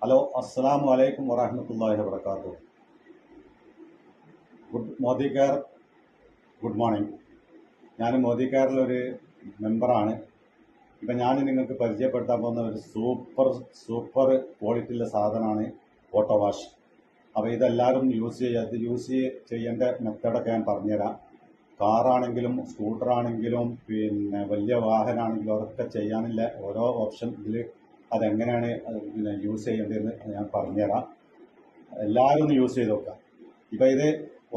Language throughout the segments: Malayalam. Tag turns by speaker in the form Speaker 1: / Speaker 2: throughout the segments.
Speaker 1: ഹലോ, അസ്സലാമു അലൈക്കും വറഹ്മത്തുള്ളാഹി വബറകാതുഹു. മോദി കെയർ. Good morning. ഞാൻ മോദി കെയറിലൊരു മെമ്പറാണ്. ഇപ്പം ഞാൻ നിങ്ങൾക്ക് പരിചയപ്പെടുത്താൻ പോകുന്ന ഒരു സൂപ്പർ ക്വാളിറ്റിയുള്ള സാധനമാണ് ഓട്ടോ വാഷ്. അപ്പോൾ ഇതെല്ലാവരും യൂസ് ചെയ്യേണ്ട മെത്തേഡൊക്കെ ഞാൻ പറഞ്ഞുതരാം. കാറാണെങ്കിലും സ്കൂട്ടറാണെങ്കിലും പിന്നെ വലിയ വാഹനമാണെങ്കിലും അതൊക്കെ ചെയ്യാനില്ല ഓരോ ഓപ്ഷൻ ഇതിൽ അതെങ്ങനെയാണ് യൂസ് ചെയ്യേണ്ടതെന്ന് ഞാൻ പറഞ്ഞുതരാം. എല്ലാവരും ഒന്ന് യൂസ് ചെയ്ത് നോക്കാം. ഇപ്പോൾ ഇത്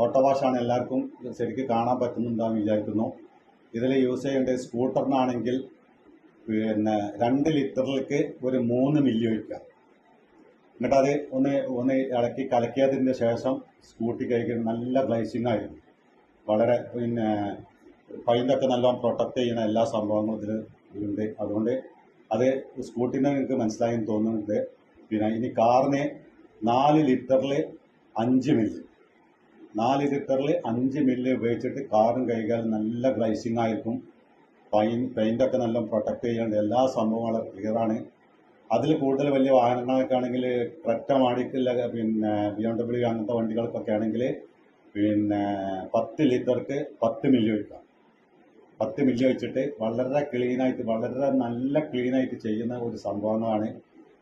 Speaker 1: ഓട്ടോ വാഷാണ്, എല്ലാവർക്കും ശരിക്കും കാണാൻ പറ്റുന്നുണ്ടാകും വിചാരിക്കുന്നു. ഇതിൽ യൂസ് ചെയ്യേണ്ടത് സ്കൂട്ടറിനാണെങ്കിൽ പിന്നെ 2 ലിറ്ററിലേക്ക് ഒരു 3 മില്ലി ഒഴിക്കുക. എന്നിട്ട് അത് ഒന്ന് ഇളക്കി കലക്കിയതിന് ശേഷം സ്കൂട്ടി കഴുകി നല്ല ഗ്ലൈസിങ് ആയിരുന്നു. വളരെ പിന്നെ പൈൻ്റൊക്കെ നല്ലോണം പ്രൊട്ടക്റ്റ് ചെയ്യുന്ന എല്ലാ സംഭവങ്ങളും ഇതിൽ ഉണ്ട്. അതുകൊണ്ട് അത് സ്കൂട്ടിനെ നിങ്ങൾക്ക് മനസ്സിലായെന്ന് തോന്നുന്നുണ്ട്. പിന്നെ ഇനി കാറിന് 4 ലിറ്ററിൽ 5 മില്ലി 4 ലിറ്ററിൽ 5 മില്ലി ഉപയോഗിച്ചിട്ട് കാറും കഴുകിയാൽ നല്ല ഗ്ലൈസിങ് ആയിരിക്കും. പെയിൻ്റൊക്കെ നല്ല പ്രൊട്ടക്റ്റ് ചെയ്യേണ്ട എല്ലാ സംഭവങ്ങളും ക്ലിയറാണ്. അതിൽ കൂടുതൽ വലിയ വാഹനങ്ങളൊക്കെ ആണെങ്കിൽ ക്രെറ്റ മാടിക്കുള്ള പിന്നെ BMW അങ്ങനത്തെ വണ്ടികൾക്കൊക്കെ ആണെങ്കിൽ പിന്നെ 10 ലിറ്റർക്ക് 10 മില്ലി ഒഴിക്കാം. 10 മില്ലി വെച്ചിട്ട് വളരെ ക്ലീനായിട്ട് വളരെ നല്ല ക്ലീനായിട്ട് ചെയ്യുന്ന ഒരു സംഭവങ്ങളാണ്.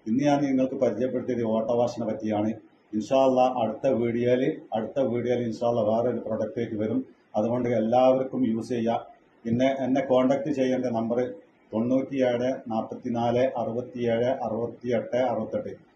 Speaker 1: ഇന്ന് ഞാൻ നിങ്ങൾക്ക് പരിചയപ്പെടുത്തിയത് ഓട്ടോ വാഷിനെ പറ്റിയാണ്. ഇൻഷാ അല്ലാഹ് അടുത്ത വീഡിയോയിൽ ഇൻഷാ അല്ലാഹ് വേറൊരു പ്രൊഡക്റ്റായിട്ട് വരും. അതുകൊണ്ട് എല്ലാവർക്കും യൂസ് ചെയ്യാം. പിന്നെ എന്നെ കോൺടാക്റ്റ് ചെയ്യേണ്ട നമ്പർ 97 44 67 68 68.